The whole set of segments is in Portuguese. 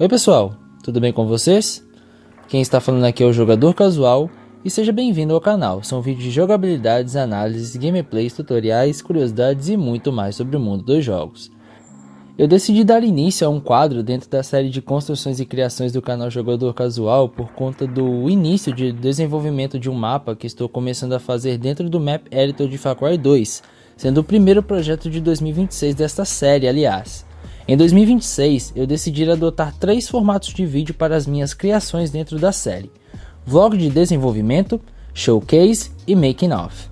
Oi pessoal, tudo bem com vocês? Quem está falando aqui é o Jogador Casual e seja bem-vindo ao canal. São vídeos de jogabilidades, análises, gameplays, tutoriais, curiosidades e muito mais sobre o mundo dos jogos. Eu decidi dar início a um quadro dentro da série de construções e criações do canal Jogador Casual por conta do início de desenvolvimento de um mapa que estou começando a fazer dentro do Map Editor de Far Cry 2, sendo o primeiro projeto de 2026 desta série, aliás. Em 2026, eu decidi adotar 3 formatos de vídeo para as minhas criações dentro da série: vlog de desenvolvimento, showcase e making of.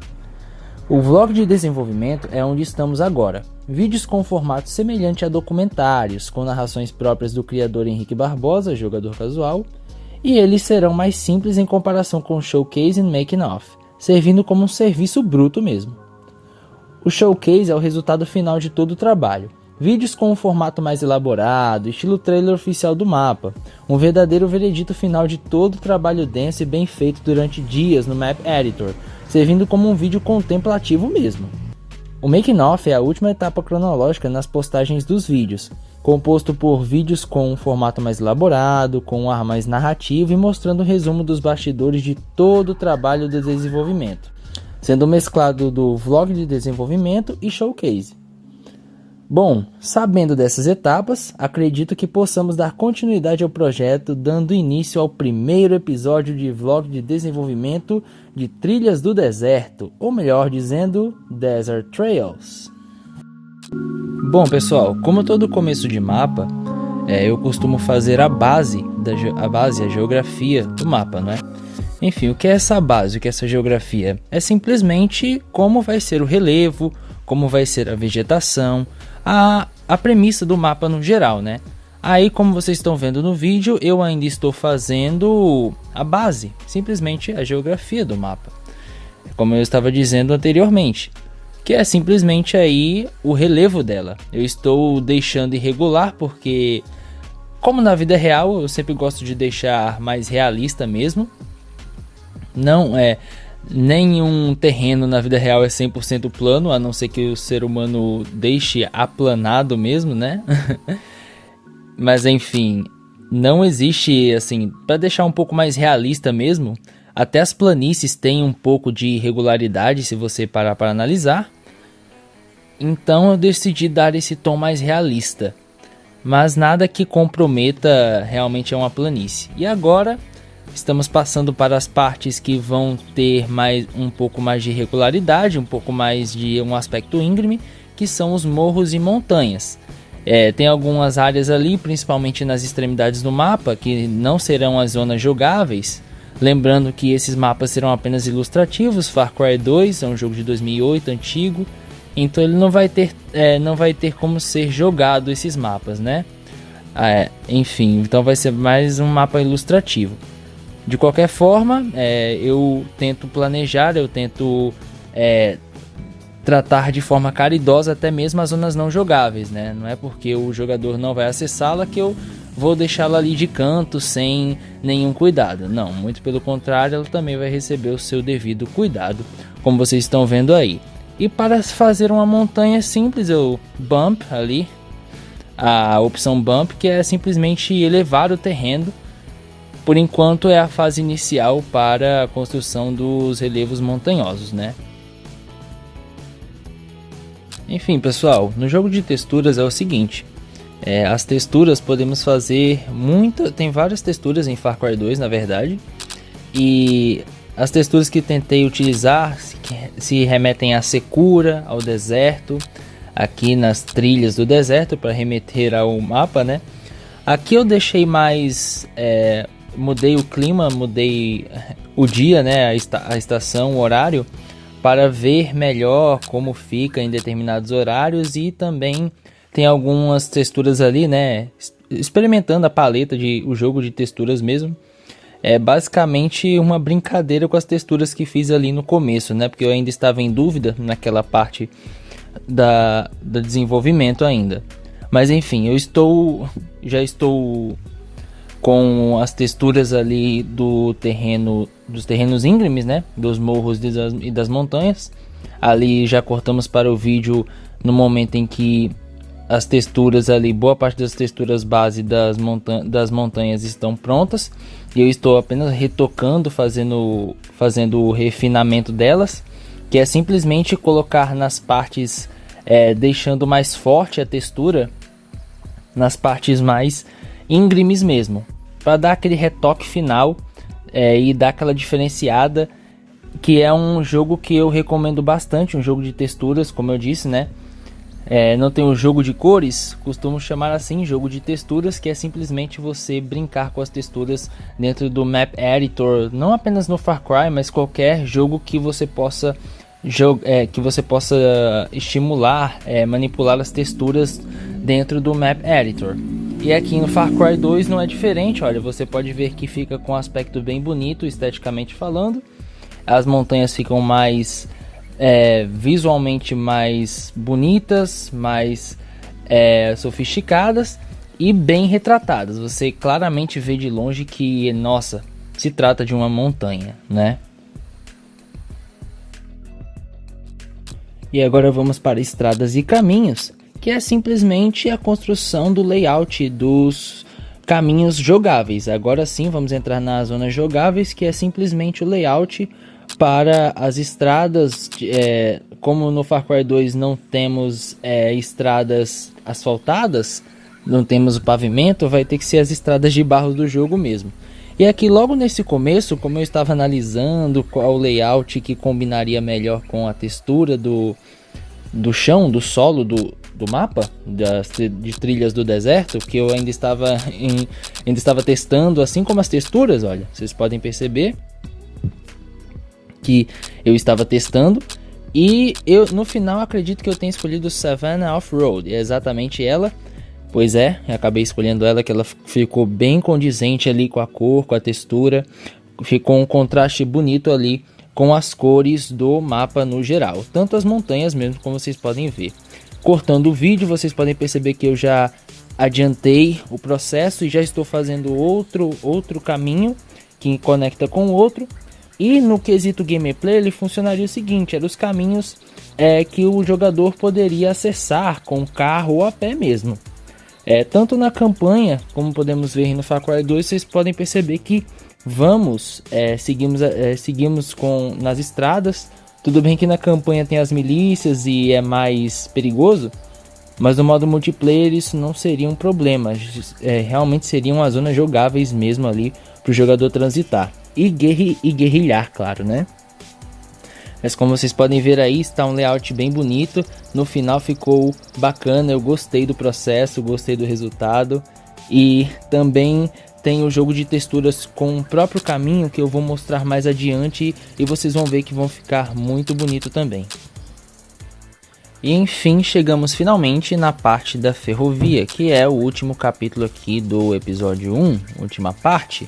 O vlog de desenvolvimento é onde estamos agora. Vídeos com formato semelhante a documentários, com narrações próprias do criador Henrique Barbosa, Jogador Casual, e eles serão mais simples em comparação com o showcase e making of, servindo como um serviço bruto mesmo. O showcase é o resultado final de todo o trabalho. Vídeos com um formato mais elaborado, estilo trailer oficial do mapa, um verdadeiro veredito final de todo o trabalho denso e bem feito durante dias no Map Editor, servindo como um vídeo contemplativo mesmo. O Making Off é a última etapa cronológica nas postagens dos vídeos, composto por vídeos com um formato mais elaborado, com um ar mais narrativo e mostrando o resumo dos bastidores de todo o trabalho de desenvolvimento, sendo mesclado do vlog de desenvolvimento e showcase. Bom, sabendo dessas etapas, acredito que possamos dar continuidade ao projeto, dando início ao primeiro episódio de vlog de desenvolvimento de Trilhas do Deserto, ou melhor dizendo, Desert Trails. Bom pessoal, como todo começo de mapa, eu costumo fazer a base, a geografia do mapa, não é? Enfim, o que é essa base, o que é essa geografia? É simplesmente como vai ser o relevo, como vai ser a vegetação, a premissa do mapa no geral, né? Aí, como vocês estão vendo no vídeo, eu ainda estou fazendo a base, simplesmente a geografia do mapa, como eu estava dizendo anteriormente, que é simplesmente aí o relevo dela. Eu estou deixando irregular porque, como na vida real, eu sempre gosto de deixar mais realista mesmo. Não é... Nenhum terreno na vida real é 100% plano, a não ser que o ser humano deixe aplanado mesmo, né? Mas enfim, não existe, assim, para deixar um pouco mais realista mesmo, até as planícies têm um pouco de irregularidade se você parar para analisar. Então eu decidi dar esse tom mais realista, mas nada que comprometa realmente uma planície. E agora estamos passando para as partes que vão ter um pouco mais de regularidade, um pouco mais de um aspecto íngreme, que são os morros e montanhas. Tem algumas áreas ali, principalmente nas extremidades do mapa, que não serão as zonas jogáveis. Lembrando que esses mapas serão apenas ilustrativos. Far Cry 2 é um jogo de 2008, antigo, então ele não vai ter como ser jogado esses mapas, né? Enfim, então vai ser mais um mapa ilustrativo. De qualquer forma, eu tento planejar, eu tento tratar de forma caridosa até mesmo as zonas não jogáveis, né? Não é porque o jogador não vai acessá-la que eu vou deixá-la ali de canto sem nenhum cuidado. Não, muito pelo contrário, ela também vai receber o seu devido cuidado, como vocês estão vendo aí. E para fazer uma montanha simples, eu bump ali, a opção bump, que é simplesmente elevar o terreno. Por enquanto é a fase inicial para a construção dos relevos montanhosos, né? Enfim, pessoal, no jogo de texturas é o seguinte: as texturas podemos fazer tem várias texturas em Far Cry 2, na verdade, e as texturas que tentei utilizar se remetem à secura, ao deserto, aqui nas trilhas do deserto, para remeter ao mapa, né? Aqui eu deixei mais... mudei o clima, mudei o dia, né, a estação, o horário, para ver melhor como fica em determinados horários, e também tem algumas texturas ali, né, experimentando a paleta o jogo de texturas mesmo. É basicamente uma brincadeira com as texturas que fiz ali no começo, né, porque eu ainda estava em dúvida naquela parte do desenvolvimento ainda. Mas enfim, já estou com as texturas ali dos terrenos íngremes, né, dos morros e das montanhas. Ali já cortamos para o vídeo no momento em que as texturas ali, boa parte das texturas base das montanhas estão prontas. E eu estou apenas retocando, fazendo o refinamento delas, que é simplesmente colocar nas partes, deixando mais forte a textura, nas partes mais íngremes mesmo, para dar aquele retoque final e dar aquela diferenciada, que é um jogo que eu recomendo bastante, um jogo de texturas, como eu disse, né? Não tem um jogo de cores, costumo chamar assim, jogo de texturas, que é simplesmente você brincar com as texturas dentro do Map Editor, não apenas no Far Cry, mas qualquer jogo que você possa estimular, manipular as texturas dentro do Map Editor. E aqui no Far Cry 2 não é diferente, olha, você pode ver que fica com um aspecto bem bonito, esteticamente falando. As montanhas ficam mais visualmente mais bonitas, mais sofisticadas e bem retratadas. Você claramente vê de longe que, nossa, se trata de uma montanha, né? E agora vamos para estradas e caminhos, que é simplesmente a construção do layout dos caminhos jogáveis. Agora sim, vamos entrar nas zonas jogáveis, que é simplesmente o layout para as estradas. Como no Far Cry 2 não temos estradas asfaltadas, não temos o pavimento, vai ter que ser as estradas de barro do jogo mesmo. E aqui logo nesse começo, como eu estava analisando qual layout que combinaria melhor com a textura do chão, do solo do mapa, de trilhas do deserto, que eu ainda estava testando, assim como as texturas, olha, vocês podem perceber que eu estava testando, e eu no final acredito que eu tenha escolhido Savannah Off-Road, é exatamente ela. Pois eu acabei escolhendo ela, que ela ficou bem condizente ali com a cor, com a textura, ficou um contraste bonito ali com as cores do mapa no geral, tanto as montanhas mesmo, como vocês podem ver. Cortando o vídeo, vocês podem perceber que eu já adiantei o processo e já estou fazendo outro caminho que conecta com o outro. E no quesito gameplay ele funcionaria o seguinte, eram os caminhos que o jogador poderia acessar com carro ou a pé mesmo. Tanto na campanha, como podemos ver no Far Cry 2, vocês podem perceber que seguimos nas estradas. Tudo bem que na campanha tem as milícias e é mais perigoso, mas no modo multiplayer isso não seria um problema. Realmente seriam as zonas jogáveis mesmo ali para o jogador transitar e guerrilhar, claro, né? Mas como vocês podem ver aí, está um layout bem bonito. No final ficou bacana, eu gostei do processo, gostei do resultado. E também tem o jogo de texturas com o próprio caminho, que eu vou mostrar mais adiante. E vocês vão ver que vão ficar muito bonito também. E enfim, chegamos finalmente na parte da ferrovia, que é o último capítulo aqui do episódio 1, última parte.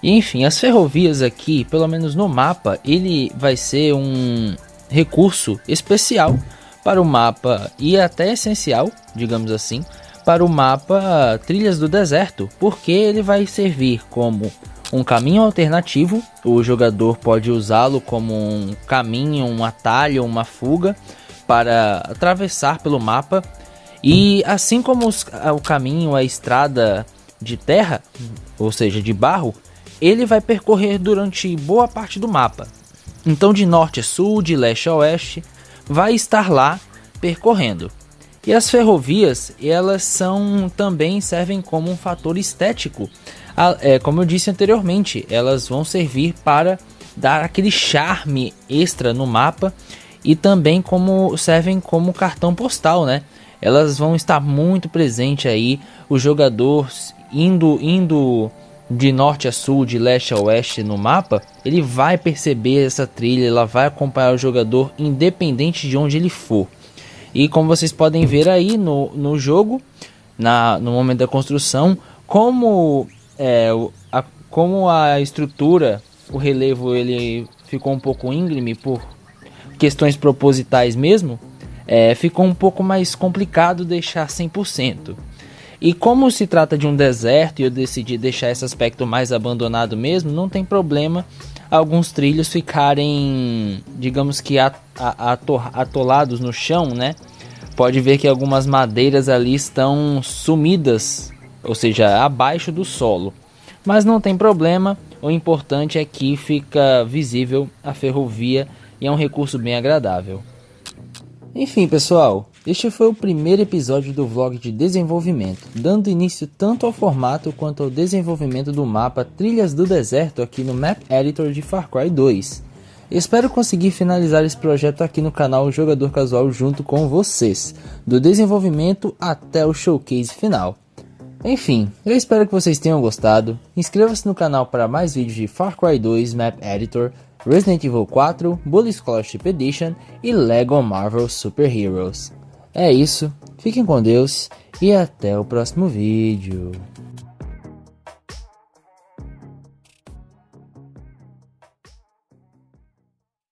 E enfim, as ferrovias aqui, pelo menos no mapa, ele vai ser um recurso especial para o mapa e até essencial, digamos assim, para o mapa Trilhas do Deserto, porque ele vai servir como um caminho alternativo. O jogador pode usá-lo como um caminho, um atalho, uma fuga para atravessar pelo mapa. E assim como o caminho, a estrada de terra, ou seja, de barro, ele vai percorrer durante boa parte do mapa. Então de norte a sul, de leste a oeste, vai estar lá percorrendo. E as ferrovias, elas também servem como um fator estético. Como eu disse anteriormente, elas vão servir para dar aquele charme extra no mapa e também servem como cartão postal, né? Elas vão estar muito presentes aí, o jogador indo de norte a sul, de leste a oeste no mapa, ele vai perceber essa trilha, ela vai acompanhar o jogador independente de onde ele for. E como vocês podem ver aí no jogo, no momento da construção, como a estrutura, o relevo ele ficou um pouco íngreme por questões propositais mesmo, ficou um pouco mais complicado deixar 100%. E como se trata de um deserto e eu decidi deixar esse aspecto mais abandonado mesmo, não tem problema alguns trilhos ficarem, digamos que atolados no chão, né? pode ver que algumas madeiras ali estão sumidas, ou seja, abaixo do solo. Mas não tem problema, o importante é que fica visível a ferrovia e é um recurso bem agradável. Enfim, pessoal, este foi o primeiro episódio do vlog de desenvolvimento, dando início tanto ao formato quanto ao desenvolvimento do mapa Trilhas do Deserto aqui no Map Editor de Far Cry 2. Espero conseguir finalizar esse projeto aqui no canal Jogador Casual junto com vocês, do desenvolvimento até o showcase final. Enfim, eu espero que vocês tenham gostado. Inscreva-se no canal para mais vídeos de Far Cry 2 Map Editor, Resident Evil 4, Bully Scholarship Edition e Lego Marvel Super Heroes. É isso, fiquem com Deus e até o próximo vídeo.